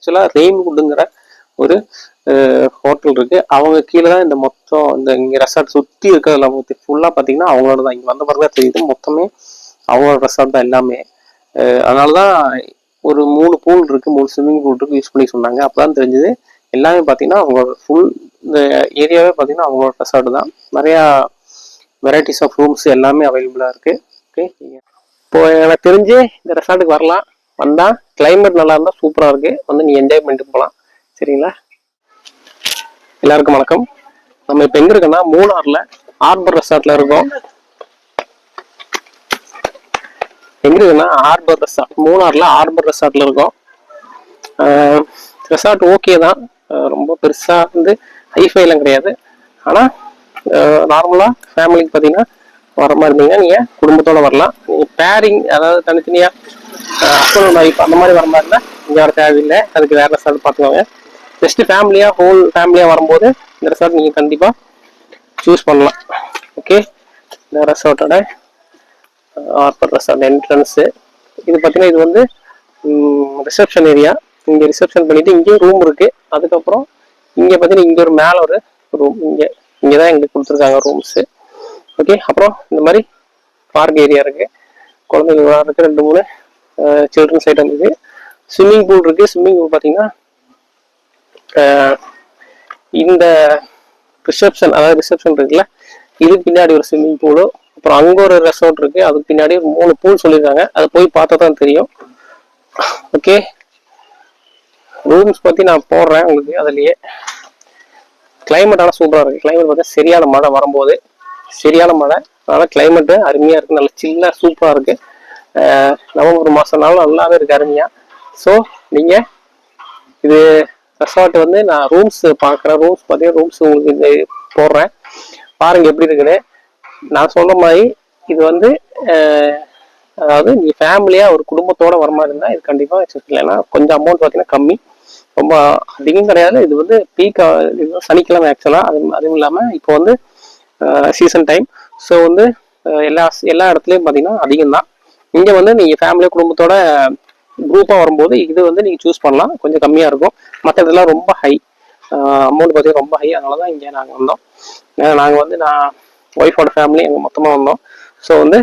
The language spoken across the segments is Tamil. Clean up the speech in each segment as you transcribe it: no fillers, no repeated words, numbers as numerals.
ஆக்சுவலாக ரெயின்வுட்டுங்கிற ஒரு ஹோட்டல் இருக்குது. அவங்க கீழே தான் இந்த மொத்தம் இந்த இங்கே ரெசார்ட் சுற்றி இருக்கிறதுல ஃபுல்லாக பார்த்தீங்கன்னா அவங்களோட தான். இங்கே வந்த பிறகு தான் தெரியுது மொத்தமே அவங்களோட ரெசார்ட் தான் எல்லாமே. அதனால தான் ஒரு 3 பூல் இருக்குது, 3 ஸ்விம்மிங் பூல் இருக்குது யூஸ் பண்ணி சொன்னாங்க. அப்போ தான் தெரிஞ்சுது எல்லாமே பார்த்தீங்கன்னா அவங்களோட ஃபுல் இந்த ஏரியாவே பார்த்தீங்கன்னா அவங்களோட ரெசார்ட் தான். நிறையா வெரைட்டிஸ் ஆஃப் ரூம்ஸ் எல்லாமே அவைலபிளாக இருக்குது. ஓகே, இப்போ எனக்கு தெரிஞ்சு இந்த ரெசார்ட்டுக்கு வரலாம். வந்தால் கிளைமேட் நல்லா இருந்தால் சூப்பராக இருக்குது. வந்து நீ என்ஜாய் பண்ணிட்டு போகலாம். சரிங்களா? எல்லாருக்கும் வணக்கம். நம்ம இப்போ எங்கே இருக்கோன்னா மூணாரில் ஹார்பர் ரெசார்ட்டில் இருக்கோம். எங்கே இருக்குன்னா ஹார்பர் ரெசார்ட், மூணாரில் ஹார்பர் ரெசார்ட்டில் இருக்கோம். ரெசார்ட் ஓகே தான், ரொம்ப பெருசாக வந்து ஹைஃபைலாம் கிடையாது. ஆனால் நார்மலாக ஃபேமிலிக்கு பார்த்தீங்கன்னா வர மாதிரி இருந்தீங்கன்னா நீங்கள் குடும்பத்தோடு வரலாம். நீங்கள் பேரிங், அதாவது தனித்தனியாக ஹஸ்பண்ட் ஒய்ஃப் அந்த மாதிரி வர மாதிரி இருந்தால் இங்கே வர தேவையில்லை. அதுக்கு வேறு ரெசார்ட் பார்த்துக்கோங்க. ஜஸ்ட் ஃபேமிலியாக ஹோல் ஃபேமிலியாக வரும்போது இந்த ரெசார்ட் நீங்கள் கண்டிப்பாக சூஸ் பண்ணலாம். ஓகே, இந்த ரெசார்ட்டோட ஹார்பர் ரெசார்ட் என்ட்ரன்ஸு இது பார்த்தீங்கன்னா இது வந்து ரிசப்ஷன் ஏரியா. இங்கே ரிசப்ஷன் பண்ணிவிட்டு இங்கேயும் ரூம் இருக்குது. அதுக்கப்புறம் இங்கே பார்த்தீங்கன்னா இங்கே ஒரு மேலே ஒரு ரூம், இங்கே தான் எங்களுக்கு கொடுத்துருக்காங்க ரூம்ஸு. ஓகே, அப்புறம் இந்த மாதிரி பார்க் ஏரியா இருக்குது, குழந்தைங்க விளையாடுறதுக்கு 2-3 சில்ட்ரன்ஸ் ஐட்டம் இருக்குது. ஸ்விம்மிங் பூல் இருக்குது. ஸ்விம்மிங் பூல் பார்த்தீங்கன்னா இந்த ரிசப்ஷன், அதாவது ரிசப்ஷன் இருக்குல்ல, இதுக்கு பின்னாடி ஒரு ஸ்விம்மிங் பூலு, அப்புறம் அங்கே ஒரு ரெசார்ட் இருக்குது, அதுக்கு பின்னாடி 3 பூல் சொல்லியிருக்காங்க. அதை போய் பார்த்தா தான் தெரியும். ஓகே, ரூம்ஸ் பற்றி நான் போடுறேன் உங்களுக்கு. அதுலேயே கிளைமேட் ஆனால் சூப்பராக இருக்குது. கிளைமேட் பார்த்தா சரியான மழை வரும்போது, சரியான மழை, அதனால் கிளைமேட்டு அருமையாக இருக்குது. நல்லா சில்லாக சூப்பராக இருக்குது. நவம்பர் மாதம்னாலும் நல்லாவே இருக்குது அருமையாக. ஸோ நீங்கள் இது ரெசார்ட் வந்து நான் ரூம்ஸ் பார்க்குறேன். ரூம்ஸ் பார்த்தீங்கன்னா ரூம்ஸ் உங்களுக்கு இது போடுறேன், பாருங்கள் எப்படி இருக்குன்னு. நான் சொல்கிற மாதிரி இது வந்து அதாவது நீ ஃபேமிலியாக ஒரு குடும்பத்தோடு வர மாதிரி இருந்தால் இது கண்டிப்பாக வச்சுருக்கல. ஏன்னா கொஞ்சம் அமௌண்ட் பார்த்தீங்கன்னா கம்மி, ரொம்ப அதிகம் கிடையாது. இது வந்து பீக், இது சனிக்கிழமை ஆக்சுவலாக. அதுவும் இல்லாமல் இப்போ வந்து சீசன் டைம். ஸோ வந்து எல்லா இடத்துலையும் பார்த்தீங்கன்னா அதிகம்தான். இங்கே வந்து நீங்கள் ஃபேமிலியாக குடும்பத்தோட குரூப்பாக வரும்போது இது வந்து நீங்கள் சூஸ் பண்ணலாம், கொஞ்சம் கம்மியாக இருக்கும். மற்ற இதெல்லாம் ரொம்ப ஹை அமௌண்ட் பார்த்தீங்கன்னா ரொம்ப ஹை. அதனால தான் இங்கே நாங்கள் வந்தோம். நாங்கள் வந்து நான் ஒய்ஃபோட ஃபேமிலி எங்கள் மொத்தமாக வந்தோம். ஸோ வந்து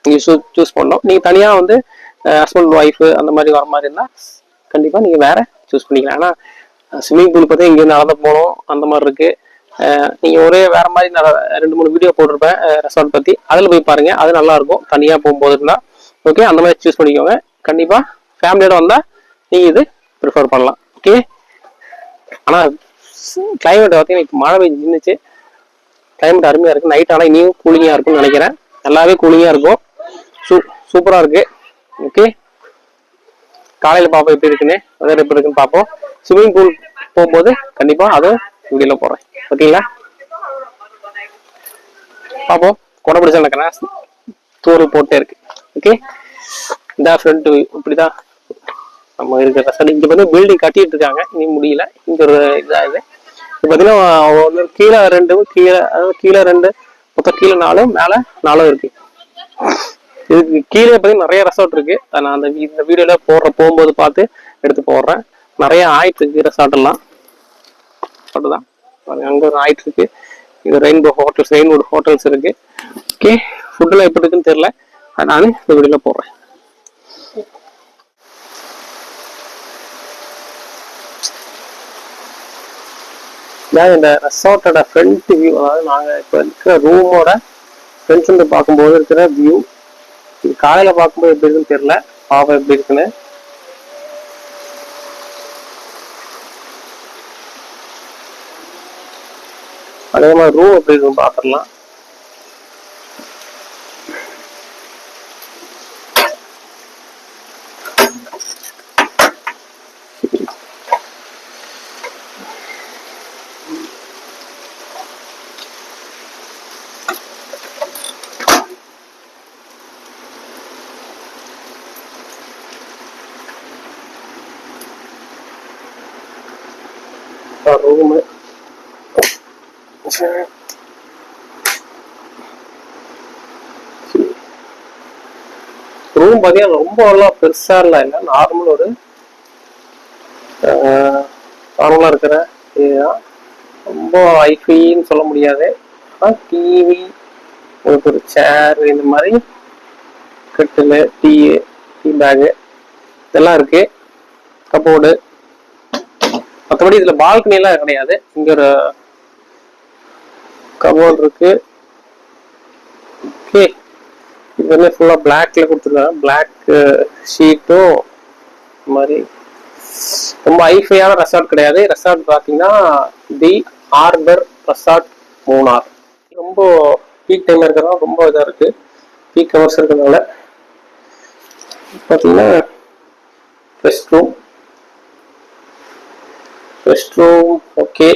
நீங்கள் சூஸ் பண்ணோம். நீங்கள் தனியாக வந்து ஹஸ்பண்ட் ஒய்ஃபு அந்த மாதிரி வர மாதிரி இருந்தால் கண்டிப்பாக நீங்கள் வேறு சூஸ் பண்ணிக்கலாம். ஏன்னா ஸ்விம்மிங் பூல் பார்த்தா இங்கே நடந்து போகணும் அந்த மாதிரி இருக்குது. நீங்கள் ஒரே வேறு மாதிரி நான் 2-3 வீடியோ போட்டிருப்பேன் ரெசார்ட் பற்றி, அதில் போய் பாருங்கள். அது நல்லாயிருக்கும் தனியாக போகும்போது இருந்தால். ஓகே, அந்த மாதிரி சூஸ் பண்ணிக்கோங்க. கண்டிப்பாக ஃபேமிலியோட வந்தால் நீங்கள் இது ப்ரிஃபர் பண்ணலாம். ஓகே, ஆனால் கிளைமேட் பார்த்தீங்கன்னா இப்போ மழை பெஞ்சு நின்றுச்சு. கிளைமேட் அருமையாக இருக்குது. நைட் ஆனால் இனியும் கூலிங்காக இருக்கும்னு நினைக்கிறேன். நல்லாவே கூலிங்காக இருக்கும். சூப்பராக இருக்குது. ஓகே, காலையில் பார்ப்போம் எப்படி இருக்குன்னு, வெதர் எப்படி இருக்குன்னு பார்ப்போம். ஸ்விம்மிங் பூல் போகும்போது கண்டிப்பாக அதுவும் வீடியோவில் போடுறேன். ஓகேங்களா? பார்ப்போம். கொடை பிடிச்சா நினைக்கிறேன், தூர் போட்டே இருக்கு. ஓகே, இந்த ஃப்ரண்ட் இப்படி தான் நம்ம இருக்கிற சார். இங்கே வந்து பில்டிங் கட்டிட்டு இருக்காங்க, இனி முடியல. இங்கே ஒரு இதாக இது பார்த்தீங்கன்னா கீழே 2, கீழே 2, மொத்தம் கீழே 4, மேலே 4 இருக்கு. இதுக்கு கீழே பார்த்தீங்கன்னா நிறைய ரெசார்ட் இருக்கு. நான் இந்த வீடியோல போகும்போது பார்த்து எடுத்து போடுறேன். நிறைய ஆயிட்டு இருக்கு ரெசார்ட் எல்லாம். தான் அங்கே ஒரு ஆயிட்டு இருக்கு. இது ரெயின்வுட் ஹோட்டல்ஸ் இருக்கு. ஓகே, ஃபுட்டெல்லாம் எப்படி இருக்குன்னு தெரியல, நான் இந்த வீடியோல போடுறேன். இந்த ரெசார்ட்டோட ஃப்ரண்ட் வியூ, அதாவது நாங்கள் இப்போ இருக்கிற ரூமோட ஃப்ரண்ட்ஸ் வந்து பார்க்கும்போது இருக்கிற வியூ, இது காலையில் பார்க்கும்போது எப்படி இருக்குன்னு தெரியல, பாவம் எப்படி இருக்குன்னு. அதே மாதிரி ரூம் எப்படி இருக்குன்னு பார்த்துடலாம். ரூம் ரூம் பார்த்தீங்கன்னா ரொம்ப எல்லாம் பெருசா இல்லை, நார்மல் ஒரு நார்மலாக இருக்கிற இதுதான். ரொம்ப ஐஃபைன்னு சொல்ல முடியாது. டிவி, உங்களுக்கு ஒரு சேர், இந்த மாதிரி கட்டில், டீ பேகு இதெல்லாம் இருக்கு. கபோர்டு. மற்றபடி இதுல பால்கனி எல்லாம் கிடையாது. இங்க ஒரு கபோர்டு இருக்கு. ஓகே, இது வந்து ஃபுல்லா பிளாக்ல கொடுத்துருக்காங்க. பிளாக் ஷீட்டும் மாதிரி. ரொம்ப ஐஃபையான ரெசார்ட் கிடையாது. ரெசார்ட் பார்த்தீங்கன்னா தி ஆர்பர் ரெசார்ட் மூணார். ரொம்ப பீக் டைம் இருக்கிறதுனால ரொம்ப இதாக இருக்கு. பீக் ஹவர்ஸ் இருக்கிறதுனால பார்த்தீங்கன்னா rest room okay.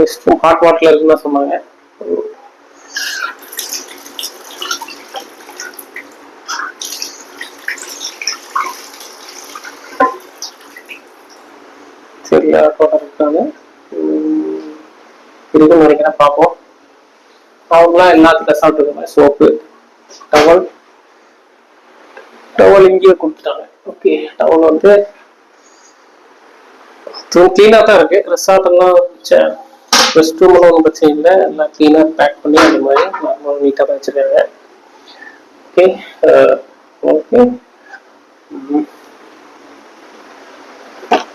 Rest room hot வாட்டர்ல இருக்குன்னு சொன்னாங்க. சரியா இருக்காங்க இருக்குன்னு நினைக்கிறேன். பார்ப்போம். அவங்களாம் எல்லாத்துக்கும் ரெசார்ட் இருக்க சோப்பு, டவல் இங்கேயே கொடுத்துட்டாங்க. ஓகே, டவல் வந்து கிளீனா தான் இருக்கு. ரெசார்ட் எல்லாம் ரெஸ்ட் ரூம் எல்லாம் ஒன்றும் பிரச்சனை இல்லை. எல்லாம் கிளீனா பேக் பண்ணி அந்த மாதிரி நார்மல் நீட்டா தான் வச்சிருக்காங்க. Okay okay.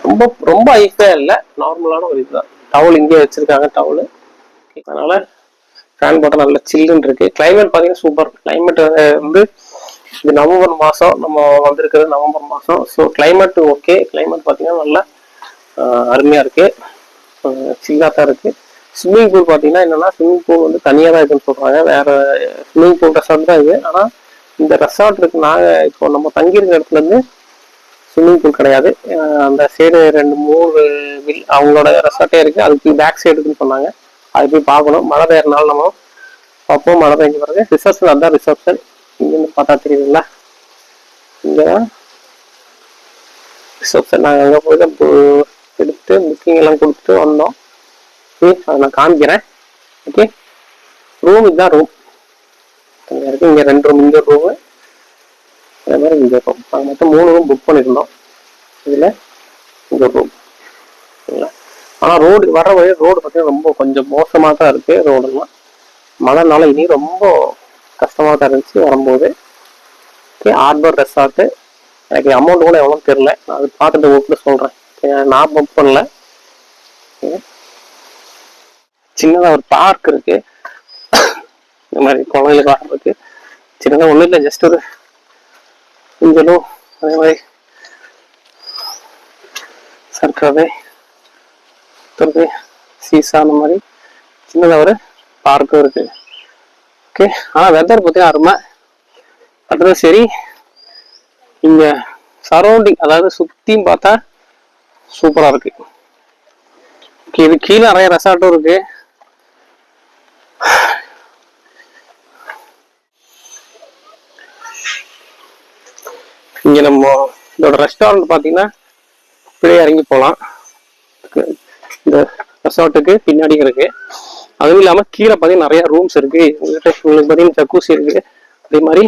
ரொம்ப ரொம்ப ஐஃபையா இல்லை, நார்மலான ஒரு இதுதான். டவல் இங்கே வச்சிருக்காங்க. டவல் அதனால ஃபேன் போட்டால் நல்ல சில்லுன்னு இருக்கு. கிளைமேட் பார்த்தீங்கன்னா சூப்பர். கிளைமேட் வந்து இது நவம்பர் மாதம், நம்ம வந்திருக்கிறது நவம்பர் மாதம். So climate okay. கிளைமேட் பார்த்தீங்கன்னா நல்லா அருமையாக இருக்கு, சில்லாக தான் இருக்கு. ஸ்விம்மிங் பூல் பார்த்தீங்கன்னா என்னன்னா, ஸ்விம்மிங் பூல் வந்து தனியாக தான் இருக்குன்னு சொல்றாங்க. வேற ஸ்விம்மிங் பூல் ரெசார்ட் தான் இது. ஆனால் இந்த ரெசார்ட் இருக்கு, நாங்கள் இப்போ நம்ம தங்கியிருக்க இடத்துல இருந்து ஸ்விம்மிங் பூல் கிடையாது. அந்த சைடு 2-3 அவங்களோட ரெசார்ட்டே இருக்கு. அதுக்கு பேக் சைடு இருக்குன்னு சொன்னாங்க. அது போய் பார்க்கணும். மழை பெய்யறதுனால நம்ம பார்ப்போம். மழை பெஞ்ச பிறகு ரிசப்ஷன், அதுதான் ரிசப்ஷன். இங்கேருந்து பார்த்தா தெரியுதுங்களா, இங்கதான் ரிசப்ஷன். நாங்கள் அங்கே போய் தான் எடுத்து புக்கிங் எல்லாம் கொடுத்துட்டு வந்தோம். அதை நான் காமிக்கிறேன். ஓகே, ரூம் இதுதான். ரூம் இங்கே இருக்கு. இங்கே 2 ரூம், இங்கே ரூமு, அதே மாதிரி இங்கே ரூம். நாங்கள் மொத்தம் 3 ரூம் புக் பண்ணியிருந்தோம். இதில் இங்கே ரூம். சரிங்களா? ஆனால் ரோடு வர வழி ரோடு பார்த்தீங்கன்னா ரொம்ப கொஞ்சம் மோசமாக தான் இருக்குது. ரோடெல்லாம் மழைனால இனி ரொம்ப கஷ்டமாக தான் இருந்துச்சு வரும்போது. Okay, Arbor resort. எனக்கு அமௌண்ட் கூட எவ்வளோ தெரில, நான் அது பார்த்துட்டு உங்களுக்கு சொல்கிறேன். நான் புக் பண்ணல. சின்னதாக ஒரு பார்க் இருக்குது. இந்த மாதிரி குழந்தைகளுக்கு ஆடுறதுக்கு சின்னதாக ஒன்றும் இல்லை, ஜஸ்ட் ஒரு கொஞ்சம் அதே மாதிரி சர்க்கரை சீசா அந்த மாதிரி சின்னதாக ஒரு பார்க்கும் இருக்கு. ஓகே, ஆனால் வெதர் பார்த்தீங்கன்னா அருமை. அதுதான் சரி. இங்க சரௌண்டிங், அதாவது சுத்தியும் பார்த்தா சூப்பரா இருக்கு. ஓகே, இது கீழே நிறைய ரெசார்ட்டும் இருக்கு. இங்க நம்ம இதோட ரெஸ்டாரண்ட் பார்த்தீங்கன்னா இப்படியே இறங்கி போகலாம். இந்த ரெசார்ட்டுக்கு பின்னாடி இருக்கு. அதுவும் இல்லாம கீழே பார்த்தீங்கன்னா நிறைய ரூம்ஸ் இருக்கு. உங்களுக்கு பார்த்தீங்கன்னா ஜக்கூசி இருக்கு. அதே மாதிரி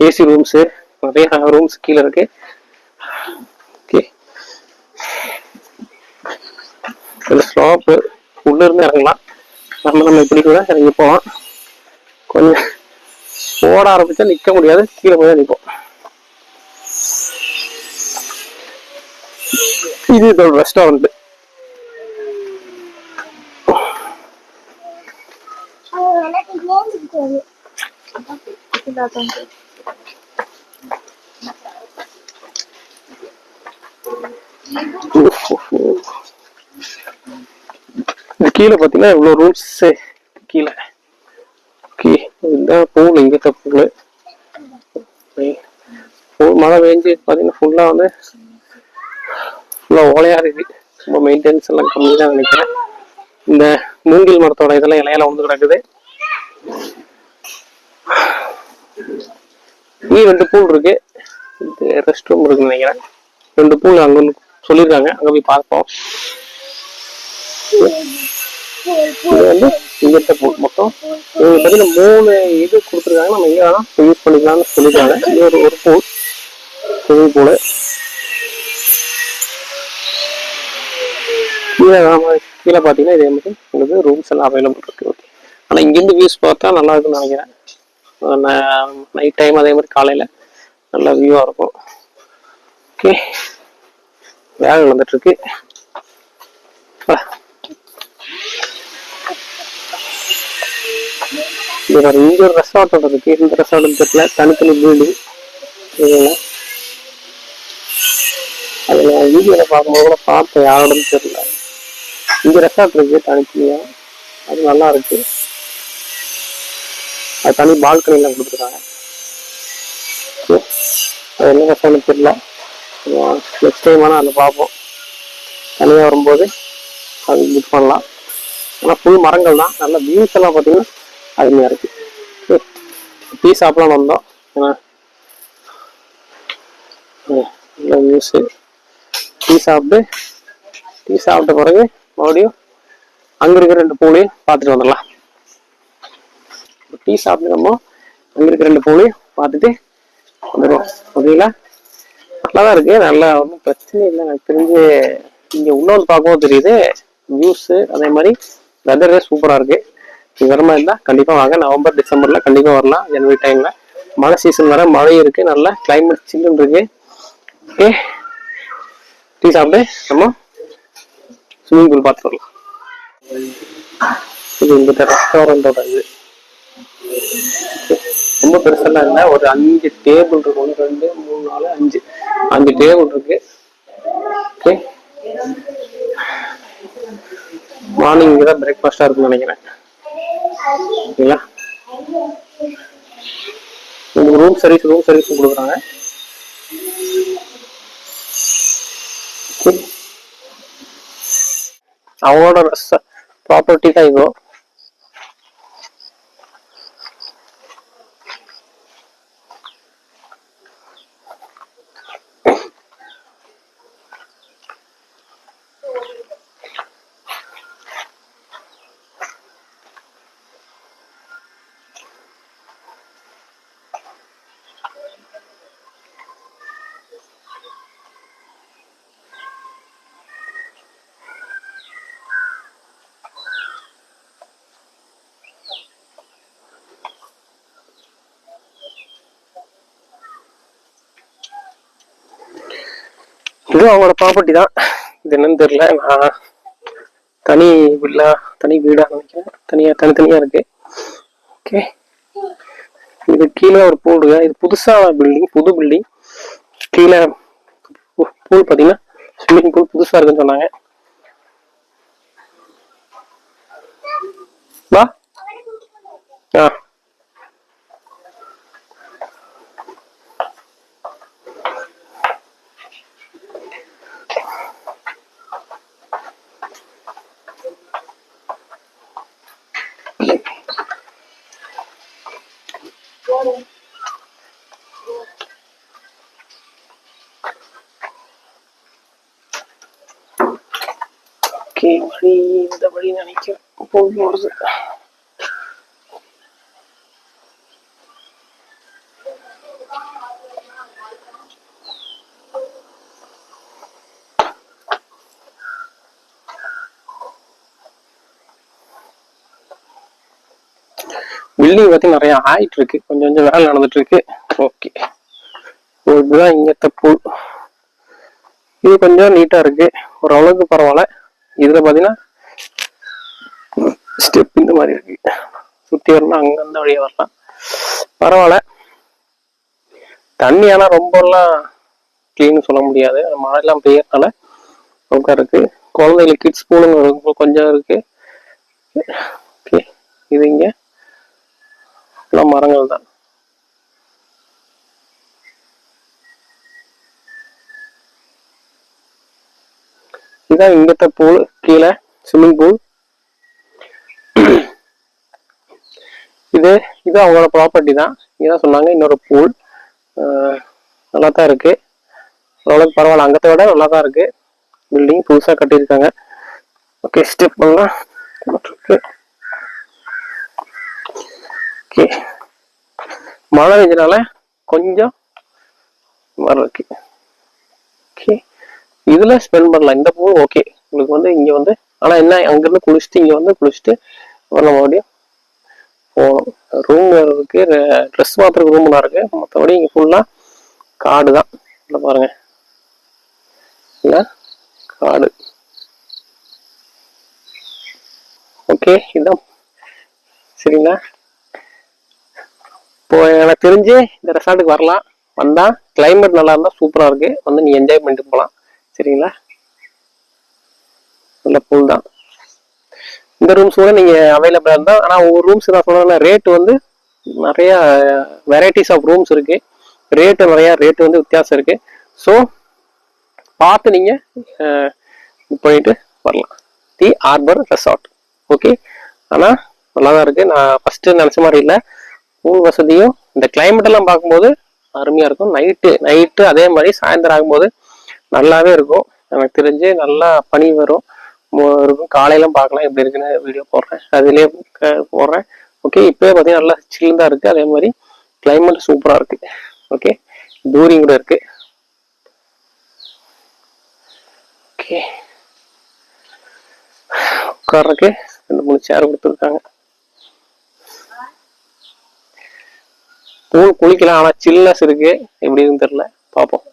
ஏசி ரூம்ஸ், நிறைய ரூம்ஸ் கீழே இருக்கு. ஓகே, ஸ்லாப்பு உள்ள இருந்து இறங்கலாம். நம்ம இப்படி கூட இறங்கி போகலாம். கொஞ்சம் ஓட ஆரம்பிச்சா நிக்க முடியாது, கீழே போய் தான் நிற்போம். இது இதோட ரெஸ்டாரண்ட். கீழே பாத்தீங்கன்னா இவ்வளவு ரூம்ஸ் கீழே. பூல், இங்க பூல். மழை பெஞ்சு பாத்தீங்கன்னா ஃபுல்லா வந்து ஃபுல்லா ஓலையா இருக்கு. ரொம்ப மெயின்டெனன்ஸ் எல்லாம் கம்மி தான் நினைக்கிறேன். இந்த மூங்கில் மரத்தோட இதெல்லாம் இலையெல்லாம் வந்து கிடக்குது. இங்கே 2 பூல் இருக்கு. இது ரெஸ்ட் ரூம் இருக்குன்னு நினைக்கிறேன். 2 பூல் அங்க ஒன்று சொல்லியிருக்காங்க, அங்க போய் பார்ப்போம். இது வந்து இங்கிட்ட பூல் மொத்தம் இவங்க பார்த்தீங்கன்னா 3 இது கொடுத்துருக்காங்க. நம்ம எங்கே வேணா யூஸ் பண்ணிக்கலாம்னு சொல்லியிருக்காங்க. இது ஒரு பூல். ஸ்விம்மிங் பூலு கீழே பார்த்தீங்கன்னா இதே மாதிரி உங்களுக்கு ரூம்ஸ் எல்லாம் அவைலபிள் இருக்கு. ஓகே, ஆனால் இங்கேருந்து வியூஸ் பார்த்தா நல்லா இருக்குன்னு நினைக்கிறேன். நைட் டைம் அதே மாதிரி காலையில் நல்ல வியூவாக இருக்கும். ஓகே, வேலை வந்துட்டு இருக்கு. இங்க ஒரு ரெசார்ட் இருக்கு. இந்த ரெசார்ட் தெரியல, தனித்தனி பில்டிங். அதுல வீடியோல பார்க்கும்போது கூட பார்த்தேன், யாரோடன்னு தெரியல. இங்க ரெசார்ட் இருக்கு தனித்தனியா, அது நல்லா இருக்கு. அது தனி பால்கனி எல்லாம் கொடுத்துருக்காங்க. அது என்ன ரெசார்ட்னு தெரியல. நெக்ஸ்ட் டைம் ஆனால் அதில் பார்ப்போம். தனியாக வரும்போது அது புக் பண்ணலாம். ஆனால் ஃபுல் மரங்கள் தான். நல்ல வியூஸ் எல்லாம் பார்த்தீங்கன்னா அருமையாக இருக்கு. டீ சாப்பிடலாம் வந்தோம். நல்ல வியூஸு. டீ சாப்பிட்ட பிறகு மறுபடியும் அங்கே இருக்கிற 2 பூலையும் பார்த்துட்டு வந்துடலாம். டீ சாப்பிட்டு நம்ம அங்கே இருக்கிற 2 பூலையும் பார்த்துட்டு வந்துடுவோம். ஓகேங்களா? நல்லா தான் இருக்கு. நல்லா ஒன்றும் பிரச்சனை இல்லை. எனக்கு தெரிஞ்சு இங்கே உள்ள வந்து பார்க்கவும் தெரியுது வியூஸு. அதே மாதிரி வெதரே சூப்பராக இருக்கு. இது வர மாதிரி இருந்தால் கண்டிப்பாக வாங்க. நவம்பர் டிசம்பரில் கண்டிப்பாக வரலாம். ஜனவரி டைமில் மழை சீசன் வர மழை இருக்கு. நல்ல கிளைமேட் சில்லுன்னு இருக்கு. ஓகே, டீ சாப்பிட்டு நம்ம ஸ்விம்மிங் பூல் பார்த்துட்டு வரலாம். இது இந்த ரெஸ்டாரண்டோட இது ரொம்ப பெருசெல்லாம் இல்லை. ஒரு 5 டேபிள் இருக்கு. 1 2 3 4 5 டேபிள் இருக்கு. ஓகே, மார்னிங் இங்கே தான் பிரேக்ஃபாஸ்டா இருக்குன்னு நினைக்கிறேன். ஓகேங்களா? உங்களுக்கு ரூம் சர்வீஸ் கொடுக்குறாங்க. அவங்களோட ப்ராப்பர்ட்டி தான் இதோ. இது அவங்களோட ப்ராப்பர்ட்டி தான். இது என்னன்னு தெரியல. நான் தனி வீடா நினைக்கிறேன். தனித்தனியா இருக்கு. ஓகே, இது கீழே ஒரு பூல் இருக்கு. இது புது பில்டிங். கீழே பூல் பார்த்தீங்கன்னா ஸ்விம்மிங் பூல் புதுசா இருக்குன்னு சொன்னாங்க. வா. ஓகே, வழி இந்த வழி நினைக்கிறேன் போகுது. பில்டிங் பத்தி நிறைய ஆயிட்டு இருக்கு. கொஞ்சம் வேலை நடந்துட்டு இருக்கு. ஓகே, இதுதான் இங்கத்த பூல். இது கொஞ்சம் நீட்டா இருக்கு. ஓரளவுக்கு பரவாயில்ல. இதுல பாத்தீங்கன்னா ஸ்டெப் இந்த மாதிரி இருக்கு. சுத்தி வரலாம், அங்க அந்த வழியா வரலாம். பரவாயில்ல. தண்ணி ஆனா ரொம்ப எல்லாம் கிளீன் சொல்ல முடியாது. மழை எல்லாம் பெய்யறதுனால ரொம்ப இருக்கு. குழந்தைகளுக்கு கிட்ஸ் பூலுங்க கொஞ்சம் இருக்கு. ஓகே, இது இங்க மரங்கள் தான். இதான் இங்கத்த பூல். கீழே ஸ்விம்மிங் பூல். இது அவங்களோட ப்ராப்பர்ட்டி தான். இதான் சொன்னாங்க. இன்னொரு பூல் நல்லா தான் இருக்கு. ஓரளவுக்கு பரவாயில்ல. அங்கத்தை விட நல்லா தான் இருக்கு. பில்டிங் புதுசா கட்டியிருக்காங்க. ஓகே, ஸ்டெப் பண்ணலாம். ஓகே, மழை பெஞ்சனால கொஞ்சம் மாதிரி இருக்கு. ஓகே, இதுல ஸ்பெண்ட் பண்ணலாம். இந்த பூல் ஓகே உங்களுக்கு வந்து இங்க வந்து, ஆனா என்ன அங்கிருந்து குளிச்சுட்டு இங்க வந்து குளிச்சுட்டு வரல மறுபடியும் போகணும். ரூம் இருக்கு, ட்ரெஸ் மாத்திரம் ரூம் இருக்கு. மற்றபடி இங்க ஃபுல்லா காடு தான். இல்லை பாருங்க, இல்லை காடு. ஓகே, இதுதான் சரிங்களா. இப்போ எனக்கு தெரிஞ்சு இந்த ரெசார்ட்டுக்கு வரலாம். வந்தா கிளைமேட் நல்லா இருந்தா சூப்பரா இருக்கு, வந்து நீ என்ஜாய் பண்ணிட்டு போகலாம். சரிங்களா, நல்ல பூல் தான். இந்த ரூம்ஸ் கூட நீங்க அவைலபிளா இருந்தா, ஆனா ஒவ்வொரு ரூம்ஸ் நான் சொல்றேன் ரேட் வந்து நிறைய வெரைட்டிஸ் ஆஃப் ரூம்ஸ் இருக்கு, ரேட்டு நிறைய ரேட்டு வந்து வித்தியாசம் இருக்கு. ஸோ பார்த்து நீங்க போயிட்டு வரலாம். தி ஆர்பர் ரெசார்ட். ஓகே, ஆனா நல்லாதான் இருக்கு. நான் ஃபர்ஸ்ட் நினைச்ச மாதிரி இல்லை. பூல் வசதியும் இந்த கிளைமேட் எல்லாம் பார்க்கும்போது அருமையா இருக்கும். நைட்டு அதே மாதிரி சாயந்தரம் ஆகும்போது நல்லாவே இருக்கும். எனக்கு தெரிஞ்சு நல்லா பனி வரும் இருக்கும். காலையில பார்க்கலாம் எப்படி இருக்குன்னு வீடியோ போடுறேன், அதுலயே போடுறேன். ஓகே, இப்பவே பார்த்தீங்கன்னா நல்லா சில்லுதான் தான் இருக்கு. அதே மாதிரி கிளைமேட் சூப்பரா இருக்கு. ஓகே, தூரிங் கூட இருக்கு. ஓகே, உட்கார்றதுக்கு 2-3 சேர் கொடுத்துருக்காங்க. பூல் குளிக்கலாம், ஆனா சில்னஸ் இருக்கு, எப்படின்னு தெரியல, பார்ப்போம்.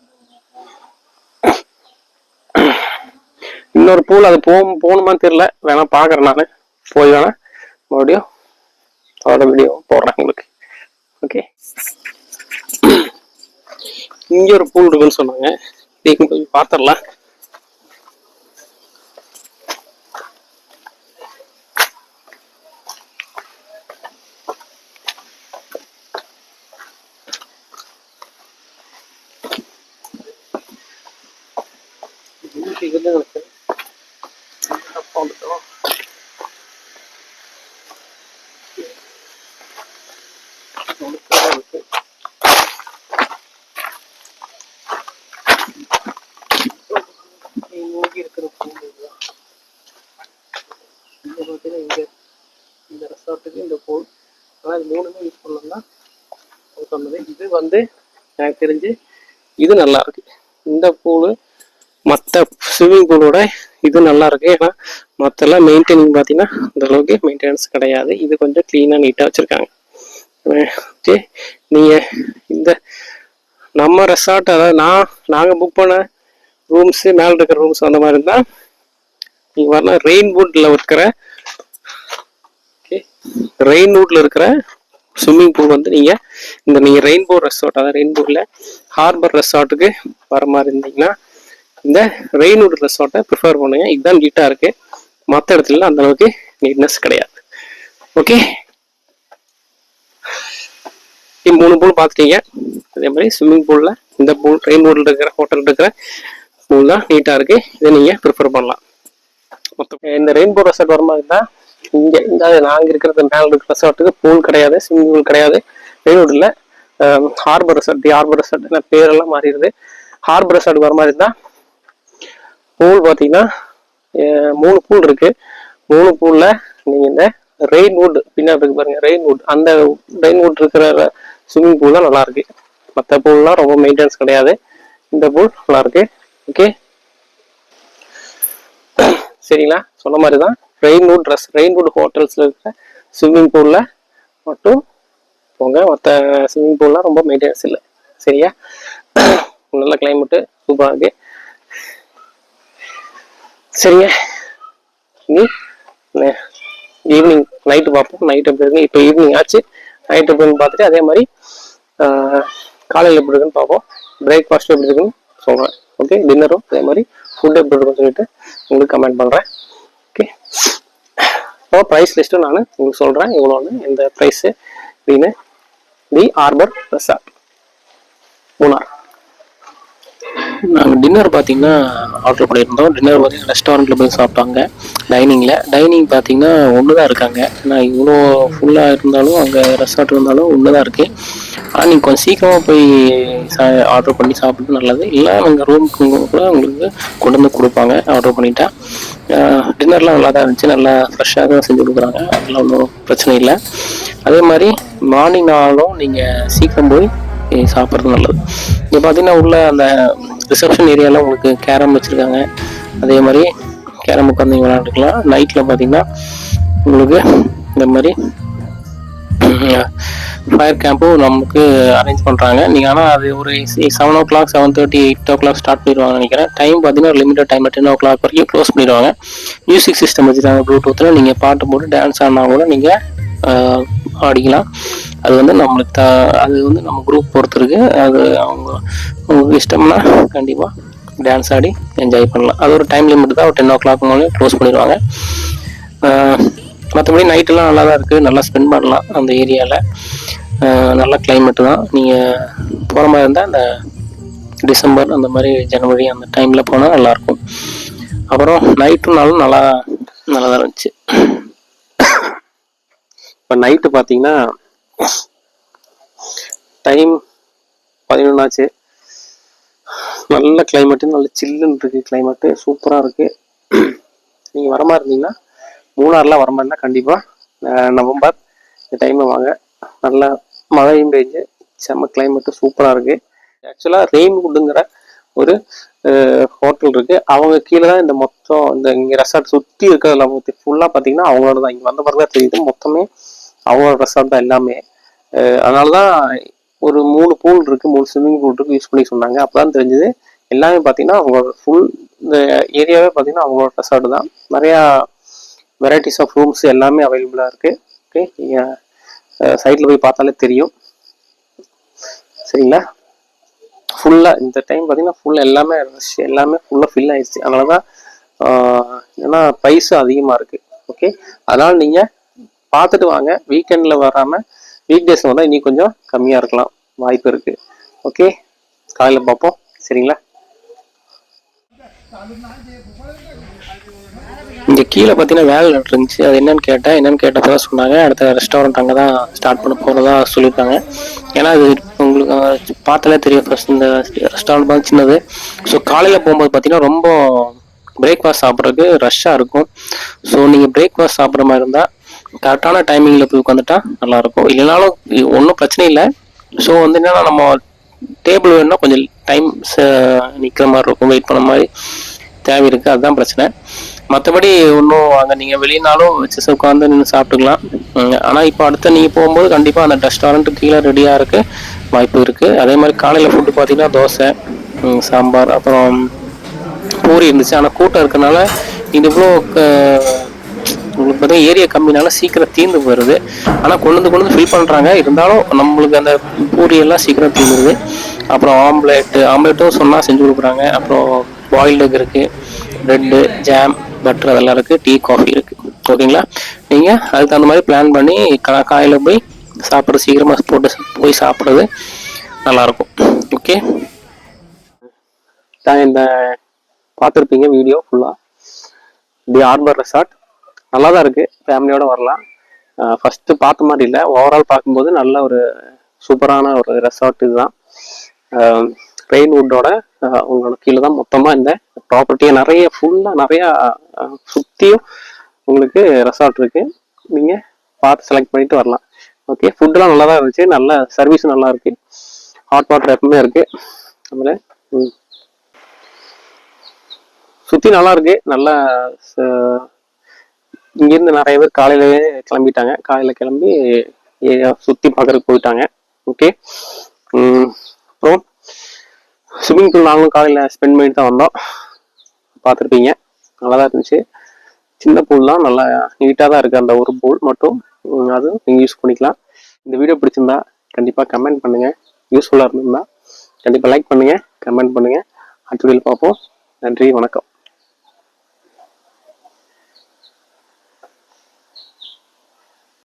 இன்னொரு பூல் அது போகணுமான்னு தெரியல, வேணா பாக்குறேன் நானு. போய் வேணா மறுபடியும் அதோட வீடியோ போடுறேன் உங்களுக்கு. ஓகே, இங்க ஒரு பூல் இருக்குன்னு சொன்னாங்க, இதையும் போய் பார்த்துடலாம். இந்த ரெசார்ட்டுக்கு இந்த பூல், ஆனால் இது 3மே யூஸ் பண்ணலாம் சொன்னது. இது வந்து எனக்கு தெரிஞ்சு இது நல்லா இருக்கு. இந்த பூலு மற்ற ஸ்விம்மிங் பூலோட இது நல்லா இருக்கு. ஏன்னா மற்றெல்லாம் மெயின்டைனிங் பார்த்தீங்கன்னா அந்த அளவுக்கு மெயின்டெனன்ஸ் கிடையாது. இது கொஞ்சம் கிளீனாக நீட்டாக வச்சிருக்காங்க. ஓகே, நீங்க இந்த நம்ம ரெசார்ட், அதாவது நாங்கள் புக் பண்ண ரூம்ஸ் மேலே இருக்கிற ரூம்ஸ் அந்த மாதிரி இருந்தால் நீங்க வரலாம். ரெயின்வுட்ல இருக்கிற ஸ்விம்மிங் பூல் வந்து நீங்க ரெயின்போ ரெசார்ட், அதாவது ரெயின்போல ஹார்பர் ரெசார்ட்டுக்கு வர மாதிரி இருந்தீங்கன்னா இந்த ரெயின்வுட் ரெசார்ட்டை ப்ரிஃபர் பண்ணுங்க. இதுதான் நீட்டா இருக்கு, மற்ற இடத்துல அந்த அளவுக்கு நீட்னஸ் கிடையாது. ஓகே, 3 பூல் பார்த்துட்டீங்க. அதே மாதிரி ஸ்விம்மிங் பூல்ல இந்த பூல் ரெயின்வுட்ல இருக்கிற ஹோட்டல் இருக்கிற பூல் தான் நீட்டா இருக்கு, இதை நீங்க ப்ரிஃபர் பண்ணலாம். இந்த ரெயின்போ ரெசார்ட் வர மாதிரி தான் இங்க நாங்க இருக்கிறது மேல இருக்கிற ரெசார்ட்டுக்கு பூல் கிடையாது, ஸ்விம்மிங் பூல் கிடையாது. ரெயின்வுட்ல ஹார்பர் ரெசார்ட் பேரெல்லாம் மாறிடுது. ஹார்பர் ரெசார்ட் வர மாதிரி தான் பூல் பார்த்தீங்கன்னா 3 பூல் இருக்கு. 3 பூல்ல நீங்க இந்த ரெயின்வுட் பின்னாடி இருக்கு பாருங்க, ரெயின்வுட், அந்த ரெயின்வுட் இருக்கிற ஸ்விம்மிங் பூல் தான் நல்லா இருக்கு. மற்ற பூல்லாம் ரொம்ப மெயின்டெனன்ஸ் கிடையாது, இந்த பூல் நல்லா இருக்கு. ஓகே, சரிங்களா, சொன்ன மாதிரி தான் ரெயின்வுட் ஹோட்டல்ஸ்ல இருக்கிற ஸ்விம்மிங் பூல்ல மட்டும் போங்க, மற்ற ஸ்விம்மிங் பூல்லாம் ரொம்ப மெயின்டெனன்ஸ் இல்லை. சரியா, நல்ல கிளைமேட்டு சூப்பராக இருக்கு. சரிங்க, நீ ஈவினிங் நைட்டு பார்ப்போம். நைட் எப்படி இருக்கு, இப்போ ஈவினிங் ஆச்சு, நைட் எப்படின்னு பார்த்துட்டு அதே மாதிரி காலையில் எப்படி இருக்குன்னு பார்ப்போம். பிரேக்ஃபாஸ்ட் எப்படி இருக்குன்னு சொல்கிறேன். ஓகே, டின்னரும் அதே மாதிரி ஃபுட் எப்படி இருக்குன்னு சொல்லிட்டு உங்களுக்கு கமெண்ட் பண்ணுறேன். ஓகே, இப்போ ப்ரைஸ் லிஸ்ட்டும் நான் உங்களுக்கு சொல்கிறேன் இவ்வளோன்னு, எந்த ப்ரைஸு அப்படின்னு. தி ஆர்பர் ரெசார்ட், மூணார். நாங்கள் டின்னர் பார்த்தீங்கன்னா ஆர்டர் பண்ணியிருந்தோம். டின்னர் பார்த்தீங்கன்னா ரெஸ்டாரண்ட்டில் போய் சாப்பிட்டாங்க. டைனிங் பார்த்தீங்கன்னா ஒன்று தான் இருக்காங்க. ஏன்னா இவ்வளோ ஃபுல்லாக இருந்தாலும் அங்கே ரெசார்ட் இருந்தாலும் ஒன்று தான் இருக்குது. ஆனால் நீங்கள் கொஞ்சம் சீக்கிரமாக போய் ஆர்டர் பண்ணி சாப்பிட்டு நல்லது. இல்லை அங்கே ரூமுக்கு கூட உங்களுக்கு கொண்டு வந்து கொடுப்பாங்க ஆர்டர் பண்ணிட்டா. டின்னர்லாம் நல்லா தான் இருந்துச்சு, நல்லா ஃப்ரெஷ்ஷாக தான் செஞ்சு கொடுக்குறாங்க, அதெல்லாம் ஒன்றும் பிரச்சனை இல்லை. அதே மாதிரி மார்னிங் ஆனாலும் நீங்கள் சீக்கிரம் போய் சாப்பிட்றது நல்லது. இப்போ பார்த்தீங்கன்னா உள்ள அந்த ரிசப்ஷன் ஏரியாவில் உங்களுக்கு கேரம் வச்சுருக்காங்க. அதே மாதிரி கேரம் உட்காந்து விளையாண்டுக்கலாம். நைட்டில் பார்த்தீங்கன்னா உங்களுக்கு இந்த மாதிரி ஃபயர் கேம்பும் நமக்கு அரேஞ்ச் பண்ணுறாங்க. நீங்கள் ஆனால் அது ஒரு 7 o'clock 7:30 8 o'clock ஸ்டார்ட் பண்ணிடுவாங்க நினைக்கிறேன். டைம் பார்த்தீங்கன்னா ஒரு லிமிட்டட் டைம் 10 o'clock வரைக்கும் க்ளோஸ் பண்ணிடுவாங்க. மியூசிக் சிஸ்டம் வச்சுருக்காங்க. ப்ளூடூத்தில் நீங்கள் பாட்டு போட்டு டான்ஸ் ஆடினா கூட நீங்கள் ஆடிக்கலாம். அது வந்து நம்மளுக்கு அது வந்து நம்ம குரூப் பொறுத்து இருக்கு. அது உங்களுக்கு இஷ்டம்னா கண்டிப்பாக டான்ஸ் ஆடி என்ஜாய் பண்ணலாம். அது ஒரு டைம் லிமிட் தான். ஒரு 10 o'clock மேலே க்ளோஸ் பண்ணிடுவாங்க. மற்றபடி நைட்டெல்லாம் நல்லா தான் இருக்குது. நல்லா ஸ்பெண்ட் பண்ணலாம் அந்த ஏரியாவில். நல்ல கிளைமேட்டு தான். நீங்கள் போகிற மாதிரி இருந்தால் அந்த டிசம்பர் அந்த மாதிரி ஜனவரி அந்த டைமில் போனால் நல்லாயிருக்கும். அப்புறம் நைட்டுனாலும் நல்லா தான் இருந்துச்சு. இப்போ நைட்டு பார்த்தீங்கன்னா டைம் 11 ஆச்சு. நல்ல கிளைமேட்டு, நல்ல சில்லுன்னு இருக்குது. கிளைமேட்டு சூப்பராக இருக்குது. நீங்கள் வர மாதிரி இருந்தீங்கன்னா மூணாறுலாம் வர மாதிரினா கண்டிப்பாக நவம்பர் இந்த டைமில் வாங்க. நல்லா மழையும் பெஞ்சு செம்ம கிளைமேட்டு சூப்பராக இருக்குது. ஆக்சுவலாக ரெயின்வுட்டுங்கிற ஒரு ஹோட்டல் இருக்குது. அவங்க கீழே தான் இந்த மொத்தம் இந்த இங்கே ரெசார்ட் சுற்றி இருக்கிறதுல ஃபுல்லாக பார்த்தீங்கன்னா அவங்களோட தான். இங்கே வந்த பிறகு தான் தெரியுது மொத்தமே அவங்களோட ரெசார்ட் தான் எல்லாமே. அதனால தான் ஒரு 3 பூல் இருக்குது, 3 ஸ்விம்மிங் பூல் இருக்குது யூஸ் பண்ணி சொன்னாங்க. அப்போ தான் தெரிஞ்சுது எல்லாமே பார்த்தீங்கன்னா அவங்களோட ஃபுல் இந்த ஏரியாவே பார்த்தீங்கன்னா அவங்களோட ரெசார்ட் தான். நிறையா வெரைட்டிஸ் ஆஃப் ரூம்ஸ் எல்லாமே அவைலபிளாக இருக்குது. ஓகே, நீங்கள் சைட்டில் போய் பார்த்தாலே தெரியும். சரிங்களா? ஃபுல்லாக இந்த டைம் பார்த்தீங்கன்னா ஃபுல்லாக எல்லாமே ரஷ், எல்லாமே ஃபுல்லாக ஃபில் ஆயிடுச்சு. அதனால தான் ஏன்னா ப்ரைஸும் அதிகமாக இருக்குது. ஓகே, அதனால் நீங்கள் பார்த்துட்டு வாங்க. வீக்கெண்டில் வராமல் வீக் டேஸில் வந்தால் இன்னும் கொஞ்சம் கம்மியாக இருக்கலாம், வாய்ப்பு இருக்குது. ஓகே, காலையில் பார்ப்போம். சரிங்களா? இங்கே கீழே பார்த்தீங்கன்னா வேலை இருந்துச்சு. அது என்னன்னு கேட்டப்போ தான் சொன்னாங்க அடுத்த ரெஸ்டாரண்ட் அங்கே தான் ஸ்டார்ட் பண்ண போகிறதா சொல்லியிருக்காங்க. ஏன்னா அது உங்களுக்கு பார்த்தாலே தெரியும். ஃபர்ஸ்ட் இந்த ரெஸ்டாரண்ட் பார்த்து சின்னது. ஸோ காலையில் போகும்போது பார்த்தீங்கன்னா ரொம்ப பிரேக்ஃபாஸ்ட் சாப்பிட்றதுக்கு ரஷ்ஷாக இருக்கும். ஸோ நீங்கள் பிரேக்ஃபாஸ்ட் சாப்பிட்ற மாதிரி இருந்தால் கரெக்டான டைமிங்கில் போய் உட்காந்துட்டா நல்லாயிருக்கும். இல்லைனாலும் ஒன்றும் பிரச்சனை இல்லை. ஸோ வந்து என்னென்னா நம்ம டேபிள் வேணும்னா கொஞ்சம் டைம் நிற்கிற மாதிரி இருக்கும், வெயிட் பண்ண மாதிரி தேவை இருக்குது. அதுதான் பிரச்சனை. மற்றபடி ஒன்றும் அங்கே நீங்கள் வெளியினாலும் வச்சு உட்காந்து நின்று சாப்பிட்டுக்கலாம். ஆனால் இப்போ அடுத்த நீங்கள் போகும்போது கண்டிப்பாக அந்த ரெஸ்டாரண்ட்டு கீழே ரெடியாக இருக்க வாய்ப்பு இருக்குது. அதே மாதிரி காலையில் ஃபுட்டு பார்த்தீங்கன்னா தோசை, சாம்பார், அப்புறம் பூரி இருந்துச்சு. ஆனால் கூட்டம் இருக்கனால இது இவ்வளோ உங்களுக்கு பார்த்தீங்கன்னா ஏரியா கம்மினால சீக்கிரம் தீர்ந்து போயிடுது. ஆனால் கொண்டு வந்து ஃபில் பண்ணுறாங்க. இருந்தாலும் நம்மளுக்கு அந்த பூரியெல்லாம் சீக்கிரம் தீர்ந்துடுது. அப்புறம் ஆம்லேட்டும் சொன்னால் செஞ்சு கொடுக்குறாங்க. அப்புறம் பாயில்டு எக் இருக்குது, ப்ரெட்டு, ஜாம், பட்டர் அதெல்லாம் இருக்குது, டீ, காஃபி இருக்குது. ஓகேங்களா? நீங்கள் அதுக்கு தகுந்த மாதிரி பிளான் பண்ணி காலையில் போய் சாப்பிட்றது, சீக்கிரமாக போட்டு போய் சாப்பிட்றது நல்லாயிருக்கும். ஓகே, இந்த பார்த்துருப்பீங்க வீடியோ ஃபுல்லாக. தி ஹார்பர் ரெசார்ட் நல்லா தான் இருக்குது. ஃபேமிலியோடு வரலாம். ஃபஸ்ட்டு பார்த்த மாதிரி இல்லை, ஓவரால் பார்க்கும்போது நல்ல ஒரு சூப்பரான ஒரு ரெசார்ட் இதுதான். ரெயின்வுட்டோட உங்களோட கீழே தான் மொத்தமாக இந்த ப்ராப்பர்ட்டியை நிறையா சுற்றியும் உங்களுக்கு ரெசார்ட் இருக்குது. நீங்கள் பார்த்து செலக்ட் பண்ணிட்டு வரலாம். ஓகே, ஃபுட்டெலாம் நல்லா தான் இருந்துச்சு. நல்ல சர்வீஸும் நல்லா இருக்குது. ஹாட் வாட்டர் எப்பவுமே இருக்குது. அப்புறம் சுற்றி நல்லா இருக்குது. நல்லா இங்கேருந்து நிறைய பேர் காலையிலேயே கிளம்பிட்டாங்க. காலையில் கிளம்பி சுற்றி பார்க்குறதுக்கு போயிட்டாங்க. ஓகே, அப்புறம் ஸ்விம்மிங் பூல் நாங்களும் காலையில் ஸ்பெண்ட் பண்ணிட்டு தான் வந்தோம். பார்த்துருப்பீங்க, நல்லா தான் இருந்துச்சு. சின்ன பூல் தான், நல்லா நீட்டாக தான் இருக்குது. அந்த ஒரு பூல் மட்டும் அதுவும் நீங்கள் யூஸ் பண்ணிக்கலாம். இந்த வீடியோ பிடிச்சிருந்தா கண்டிப்பாக கமெண்ட் பண்ணுங்கள். யூஸ்ஃபுல்லாக இருந்திருந்தா கண்டிப்பாக லைக் பண்ணுங்கள், கமெண்ட் பண்ணுங்கள். அடுத்த வீடியோவில் பார்ப்போம். நன்றி, வணக்கம்.